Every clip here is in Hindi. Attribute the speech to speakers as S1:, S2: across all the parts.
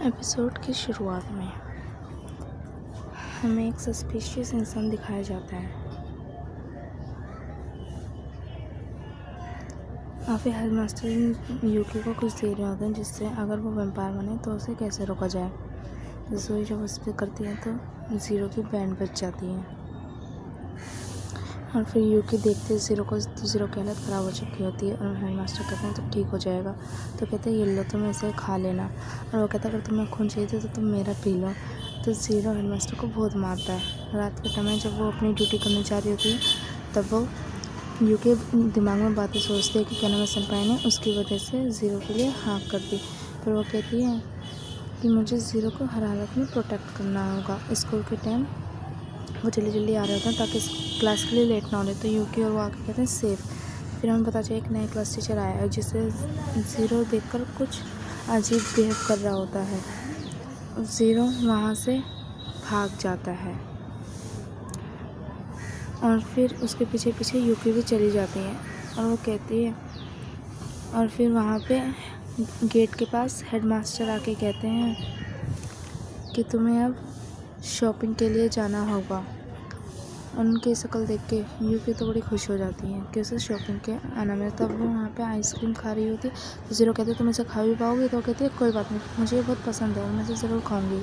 S1: एपिसोड की शुरुआत में हमें एक सस्पिशियस इंसान दिखाया जाता है। फिर हेडमास्टर यूकी को कुछ दे रहे होते हैं जिससे अगर वो वैम्पायर बने तो उसे कैसे रोका जाए। जोई जब उस पर करती है तो ज़ीरो की बैंड बच जाती है और फिर यूकी देखते हैं ज़ीरो को, तो ज़ीरो की हालत ख़राब हो चुकी होती है और हेडमास्टर कहते हैं तो ठीक हो जाएगा। तो कहते हैं ये लो तुम इसे खा लेना, और वो कहता है अगर तुम्हें खून चाहिए तो तुम मेरा पी लो। तो ज़ीरो हेडमास्टर को बहुत मारता है। रात के टाइम जब वो अपनी ड्यूटी करने जा रही होती है तब वो यूकी दिमाग में बातें सोचती है कि क्या नाम है सेनपाई ने उसकी वजह से ज़ीरो के लिए हाँ कर दी। फिर वो कहती है कि मुझे ज़ीरो को हर हालत में प्रोटेक्ट करना होगा। स्कूल के टाइम वो जल्दी आ रहे होते हैं ताकि क्लास के लिए लेट ना हो। तो यूकी और वो आके कहते हैं सेफ। फिर हमें पता चला एक नया क्लास टीचर आया है जिसे ज़ीरो देखकर कुछ अजीब बिहेव कर रहा होता है। ज़ीरो वहाँ से भाग जाता है और फिर उसके पीछे पीछे यूकी भी चली जाती है और वो कहती है, और फिर वहाँ पे गेट के पास हेडमास्टर आके कहते हैं कि तुम्हें अब शॉपिंग के लिए जाना होगा। उनकी शक्ल देख के यूकी तो बड़ी खुश हो जाती है कि उसे शॉपिंग के आना मिला। तब वो वहाँ पे आइसक्रीम खा रही होती है तो ज़ीरो कहते तुम इसे खा भी पाओगे। तो कहती है कोई बात नहीं, मुझे ये बहुत पसंद है, मैं इसे ज़रूर खाऊंगी।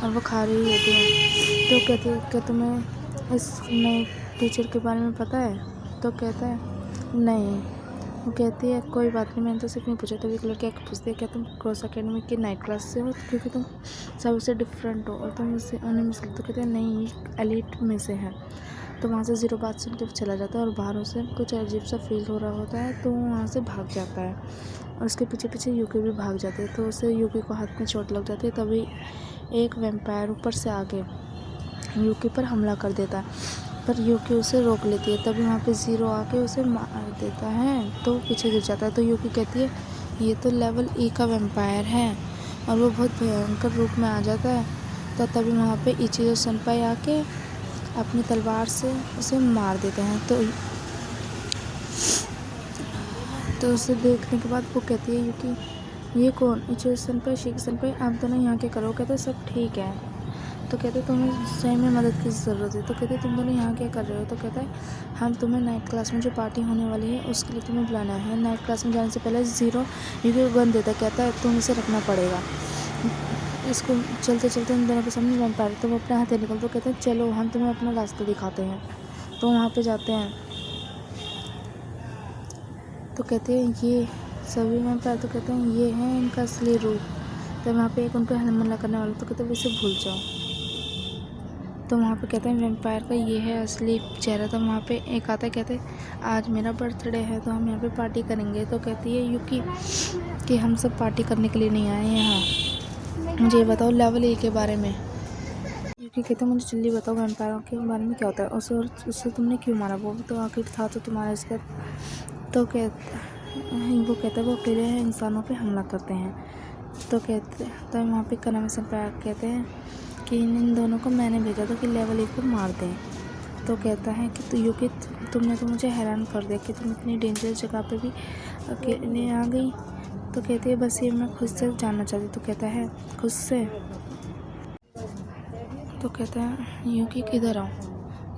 S1: और वो खा रही होती है तो कहती है कि तुम्हें इस नए टीचर के बारे में पता है। तो कहता है नहीं। वो कहती है कोई बात नहीं, मैंने तो सिर्फ नहीं पूछा। तभी एक लड़की आके पूछती है क्या तुम क्रॉस अकेडमी की नाइट क्लास से हो, क्योंकि तुम सबसे डिफरेंट हो और तुम मुझसे उन्हें मिस। तो कहते हैं नहीं, एलिट में से है। तो वहाँ से ज़ीरो बात सुन के चला जाता है और बाहर उसे कुछ अजीब सा फील हो रहा होता है तो वो वहाँ से भाग जाता है और उसके पीछे पीछे यूकी भी भाग जाती है। तो उसे यूकी को हाथ में चोट लग जाती है। तभी एक वैम्पायर ऊपर से आके यूकी पर हमला कर देता है पर यूकी उसे रोक लेती है। तभी वहाँ पे ज़ीरो आके उसे मार देता है तो पीछे गिर जाता है। तो यूकी कहती है ये तो लेवल E का वैम्पायर है और वो बहुत भयंकर रूप में आ जाता है। तो तभी वहाँ पे इचिरो सेनपाई आके अपनी तलवार से उसे मार देते हैं। तो उसे देखने के बाद वो कहती है यूकी ये कौन? इचिरो सेनपाई, शिकी सेनपाई, आप दोनों यहाँ क्या करो? कहते सब ठीक है। तो कहते तुम्हें सही में मदद की ज़रूरत है। तो कहते तुम दोनों यहाँ क्या कर रहे हो? तो कहता है हम तुम्हें नाइट क्लास में जो पार्टी होने वाली है उसके लिए तुम्हें बुलाना है। नाइट क्लास में जाने से पहले ज़ीरो यूकी को गन देता है, कहता है तुम इसे रखना पड़ेगा। इसको चलते चलते उन दोनों के सामने वैम्पायर तो वो अपने हाथ निकल तो कहते हैं चलो हम तुम्हें अपना रास्ता दिखाते हैं। तो वहाँ पे जाते हैं तो कहते हैं ये सभी वैम्पायर तो कहते हैं ये है इनका असली रूप। तो वहाँ पे एक उनको हमला करने वाला तो कहते हैं इसे भूल जाओ। तो वहाँ पे कहते हैं वैम्पायर का ये है असली चेहरा। तो वहाँ पे एक आता है, कहते हैं आज मेरा बर्थडे है तो हम यहाँ पे पार्टी करेंगे। तो कहती है यूकी कि हम सब पार्टी करने के लिए नहीं आए हैं यहाँ, मुझे ये बताओ लेवल E के बारे में। यूकी कहते हैं मुझे जल्दी बताओ वैम्पायरों के बारे में क्या होता है, उससे तुमने क्यों मारा, वो तो आखिर था तो तुम्हारा इसका। तो वो कहता है वो अकेले इंसानों पे हमला करते हैं। तो कहते तो वहाँ पे कनामी सेनपाई कहते हैं कि इन दोनों को मैंने भेजा था कि लेवल E को मार दें। तो कहता है कि तो यूकी तुमने तो मुझे हैरान कर दिया कि तुम इतनी डेंजरस जगह पे भी अकेले आ गई। तो कहती है बस ये मैं खुद से जानना चाहती। तो कहता है खुद से। तो कहता है यूकी किधर आओ?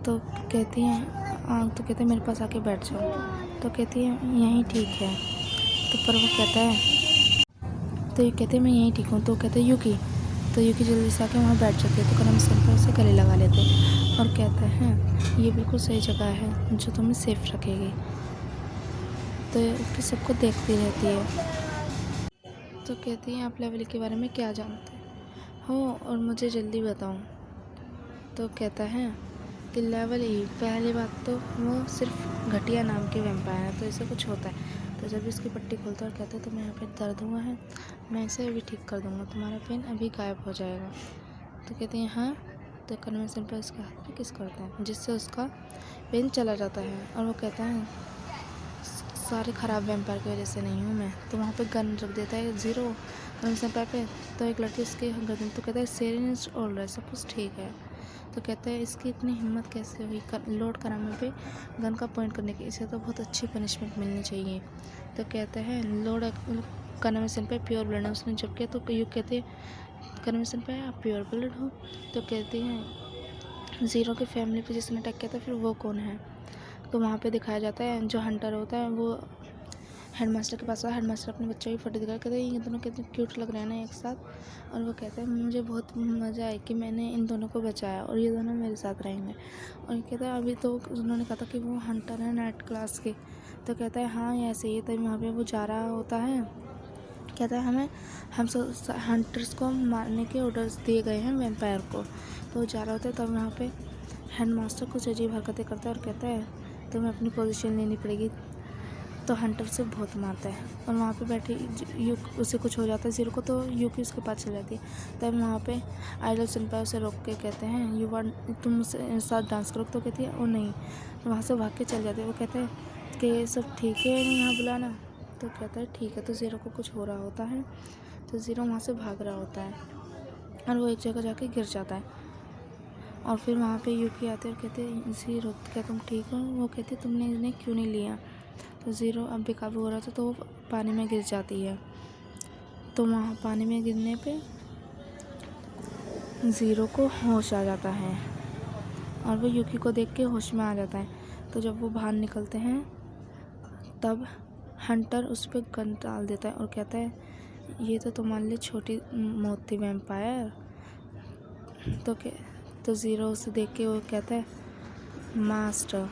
S1: तो कहती है तो कहते हैं मेरे पास आके बैठ जाओ। तो कहती है यहीं ठीक है। तो पर वो कहता है तो ये कहते हैं मैं यहीं ठीक हूँ। तो कहते हैं यूकी। तो यूकी जल्दी से आके वहाँ बैठ जाती है। तो कनामी सेनपाई उसे गले लगा लेते हैं और कहते हैं ये बिल्कुल सही जगह है जो तुम्हें सेफ रखेगी। तो यूकी सबको देखती रहती है। तो कहती है आप लेवल के बारे में क्या जानते हो और मुझे जल्दी बताओ। तो कहता है कि लेवल E पहली बात तो वो सिर्फ घटिया नाम के वैम्पायर है तो इसे कुछ होता है। तो जब इसकी पट्टी खोलता है और कहता है तुम्हें यहाँ पे दर्द हुआ है, मैं इसे अभी ठीक कर दूँगा, तुम्हारा पेन अभी गायब हो जाएगा। तो कहते हैं हाँ। तो कन्वेंशन सेनपाई उसके हाथ पे किस करता है जिससे उसका पेन चला जाता है और वो कहता है सारे ख़राब वैम्पायर की वजह से नहीं हूँ मैं। तो वहाँ पे गन रख देता है ज़ीरो कन्वेंशन सेनपाई पे। तो एक लड़की उसके गर्दन तो कहता है सेरिन इज ऑल राइट, सब कुछ ठीक है। तो कहता है इसकी इतनी हिम्मत कैसे हुई लोड कराने पे गन का पॉइंट करने की, इसे तो बहुत अच्छी पनिशमेंट मिलनी चाहिए। तो कहता है कन्वेंशन पे प्योर ब्लड है। उसने जब किया तो युग कहते कन्वेंशन पे आप प्योर ब्लड हो। तो कहते हैं ज़ीरो की फैमिली पे जिसने अटैक किया था फिर वो कौन है। तो वहाँ पे दिखाया जाता है जो हंटर होता है वो हेडमास्टर के पास आया। हेडमास्टर अपने बच्चों की फ़ोटो दिखा, कहते हैं ये दोनों कितने क्यूट लग रहे हैं ना एक साथ। और वो कहते हैं मुझे बहुत मज़ा आया कि मैंने इन दोनों को बचाया और ये दोनों मेरे साथ रहेंगे। और कहता है अभी तो उन्होंने कहा था कि वो हंटर है नाइट क्लास के। तो कहता है हाँ ये ऐसे ही है। तभी वहाँ पे वो जा रहा होता है, कहता है हम सब हंटर्स को मारने के ऑर्डर्स दिए गए हैं वैम्पायर को। तो वो जा रहा होता है तब वहाँ पे हेडमास्टर कुछ अजीब हरकतें करता है और कहता है तुम्हें अपनी पोजीशन लेनी पड़ेगी। तो हंटर से बहुत मारता है और वहाँ पे बैठी युक उसे कुछ हो जाता है ज़ीरो को। तो युकी उसके पास चली जाती है। तब वहाँ पे आइडल सुनता है, उसे रोक के कहते हैं यू वांट तुम उसके साथ डांस करो। तो कहती है वो नहीं। तो वहाँ से भाग के चल जाती है। वो कहते हैं कि सब ठीक है यहाँ बुलाना। तो कहता है ठीक है। तो ज़ीरो को कुछ हो रहा होता है तो ज़ीरो वहाँ से भाग रहा होता है और वो एक जगह जाके गिर जाता है। और फिर वहाँ पे युकी आते और कहते हैं ज़ीरो क्या तुम ठीक हो। वो कहते तुमने इन्हें क्यों नहीं लिया। तो ज़ीरो अब बेकाबू हो रहा था तो वो पानी में गिर जाती है। तो वहाँ पानी में गिरने पे ज़ीरो को होश आ जाता है और वो युकी को देख के होश में आ जाता है। तो जब वो बाहर निकलते हैं तब हंटर उस पर गन डाल देता है और कहता है ये तो तुम्हारे लिए छोटी मौत थी वैम्पायर। तो ज़ीरो उसे देख के वो कहता है मास्टर